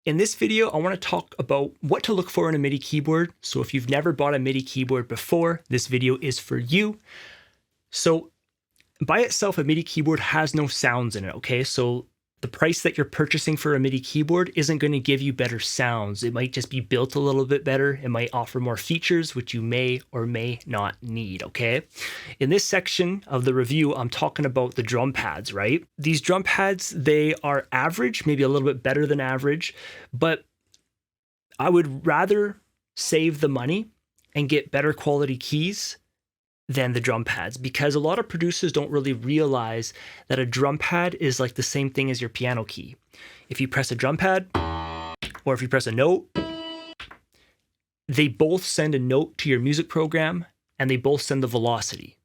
In this video, I want to talk about what to look for in a MIDI keyboard. So if you've never bought a MIDI keyboard before, this video is for you. So by itself, a MIDI keyboard has no sounds in it, okay? So the price that you're purchasing for a MIDI keyboard isn't going to give you better sounds. It might just be built a little bit better. It might offer more features, which you may or may not need, okay? In this section of the review, I'm talking about the drum pads, right? These drum pads, they are average, maybe a little bit better than average, but I would rather save the money and get better quality keys than the drum pads, because a lot of producers don't really realize that a drum pad is like the same thing as your piano key. If you press a drum pad or if you press a note, they both send a note to your music program and they both send the velocity.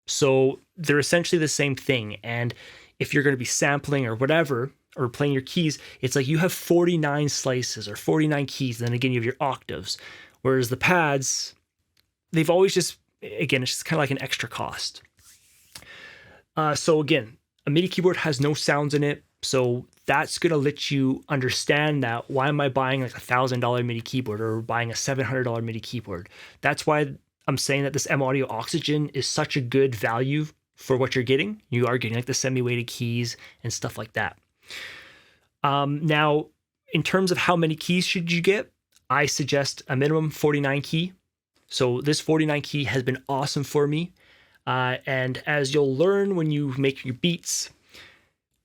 So they're essentially the same thing. And if you're going to be sampling or whatever, or playing your keys, it's like you have 49 slices or 49 keys. Then again, you have your octaves. Whereas the pads, they've always just, again, it's just kind of like an extra cost. So again, a MIDI keyboard has no sounds in it. So that's going to let you understand that why am I buying like $1,000 MIDI keyboard or buying a $700 MIDI keyboard? That's why I'm saying that this M Audio Oxygen is such a good value for what you're getting. You are getting like the semi-weighted keys and stuff like that. Now, in terms of how many keys should you get, I suggest a minimum 49 key. So this 49 key has been awesome for me. And as you'll learn when you make your beats,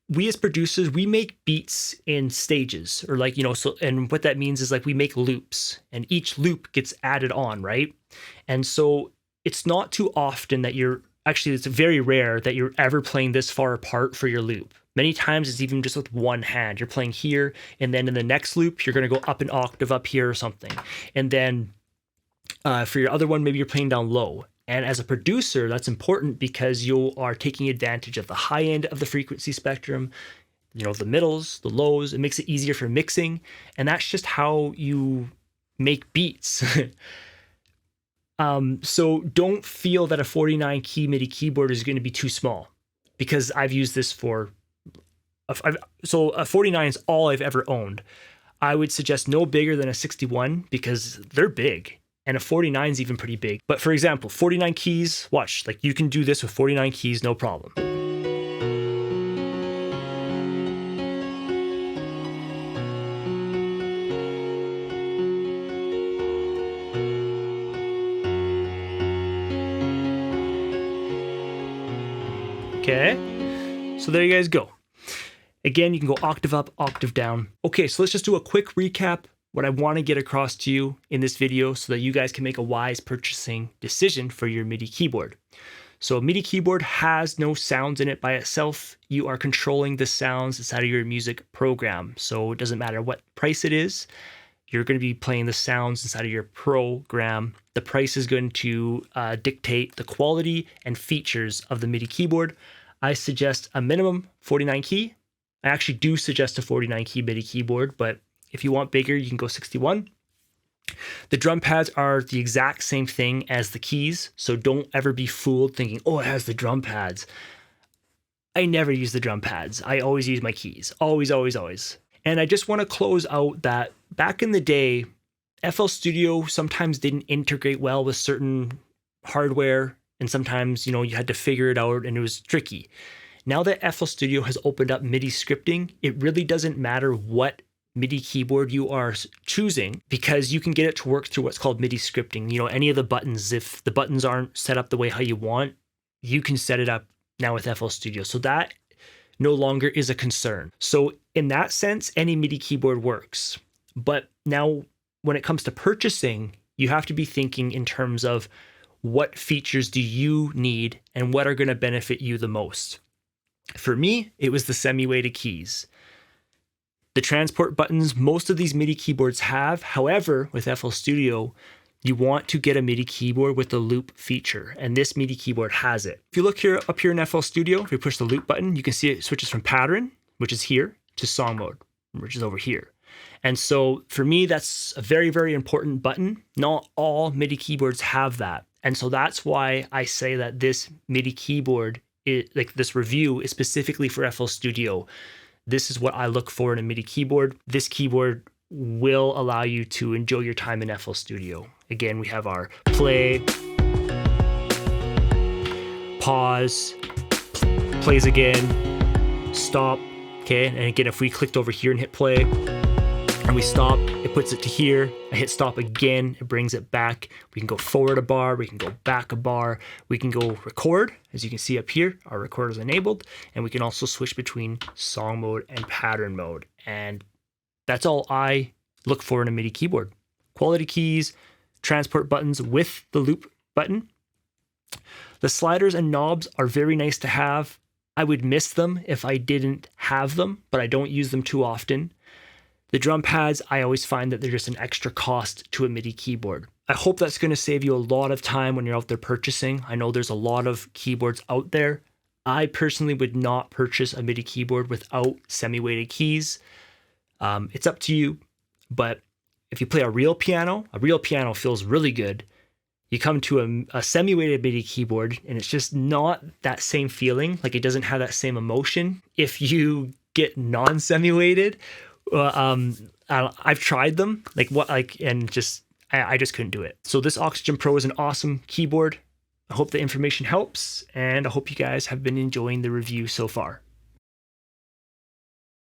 we as producers, we make beats in stages, or like, so, and what that means is like we make loops and each loop gets added on, right? And so it's not too often that it's very rare that you're ever playing this far apart for your loop. Many times it's even just with one hand. You're playing here, and then in the next loop, you're going to go up an octave up here or something. And then for your other one, maybe you're playing down low. And as a producer, that's important because you are taking advantage of the high end of the frequency spectrum, the middles, the lows. It makes it easier for mixing. And that's just how you make beats. So don't feel that a 49 key MIDI keyboard is going to be too small, because I've used this for, so a 49 is all I've ever owned. I would suggest no bigger than a 61 because they're big. And a 49 is even pretty big. But for example, 49 keys, watch, like you can do this with 49 keys, no problem. Okay, so there you guys go. Again, you can go octave up, octave down. Okay, so let's just do a quick recap. What I want to get across to you in this video so that you guys can make a wise purchasing decision for your MIDI keyboard. So a MIDI keyboard has no sounds in it by itself. You are controlling the sounds inside of your music program. So it doesn't matter what price it is. You're going to be playing the sounds inside of your program. The price is going to dictate the quality and features of the MIDI keyboard. I suggest a minimum 49 key. I actually do suggest a 49 key MIDI keyboard, but if you want bigger, you can go 61. The drum pads are the exact same thing as the keys, so don't ever be fooled thinking, oh, it has the drum pads. I never use the drum pads. I always use my keys. Always, always, always. And I just want to close out that back in the day, FL Studio sometimes didn't integrate well with certain hardware, and sometimes, you had to figure it out and it was tricky. Now that FL Studio has opened up MIDI scripting, it really doesn't matter what MIDI keyboard you are choosing, because you can get it to work through what's called MIDI scripting. Any of the buttons, if the buttons aren't set up the way how you want, you can set it up now with FL Studio. So that no longer is a concern. So in that sense, any MIDI keyboard works. But now when it comes to purchasing, you have to be thinking in terms of what features do you need and what are going to benefit you the most. For me, it was the semi-weighted keys. The transport buttons, most of these MIDI keyboards have. However, with FL Studio, you want to get a MIDI keyboard with the loop feature, and this MIDI keyboard has it. If you look here up here in FL Studio, if you push the loop button, you can see it switches from pattern, which is here, to song mode, which is over here. And so for me, that's a very, very important button. Not all MIDI keyboards have that. And so that's why I say that this MIDI keyboard, like this review, is specifically for FL Studio. this is what I look for in a MIDI keyboard. This keyboard will allow you to enjoy your time in FL Studio. Again, we have our play, pause, plays again, stop, okay? And again, if we clicked over here and hit play, and we stop, it puts it to here. I hit stop again, it brings it back. We can go forward a bar, we can go back a bar, we can go record. As you can see up here, our recorder is enabled, and we can also switch between song mode and pattern mode. And that's all I look for in a MIDI keyboard. Quality keys, transport buttons with the loop button. The sliders and knobs are very nice to have. I would miss them if I didn't have them, but I don't use them too often. The drum pads, I always find that they're just an extra cost to a MIDI keyboard. I hope that's going to save you a lot of time when you're out there purchasing. I know there's a lot of keyboards out there. I personally would not purchase a MIDI keyboard without semi-weighted keys. It's up to you, but if you play a real piano feels really good. You come to a semi-weighted MIDI keyboard and it's just not that same feeling. Like, it doesn't have that same emotion. If you get non-semi-weighted, I've tried them, and I just couldn't do it. So this Oxygen Pro is an awesome keyboard. I hope the information helps, and I hope you guys have been enjoying the review so far.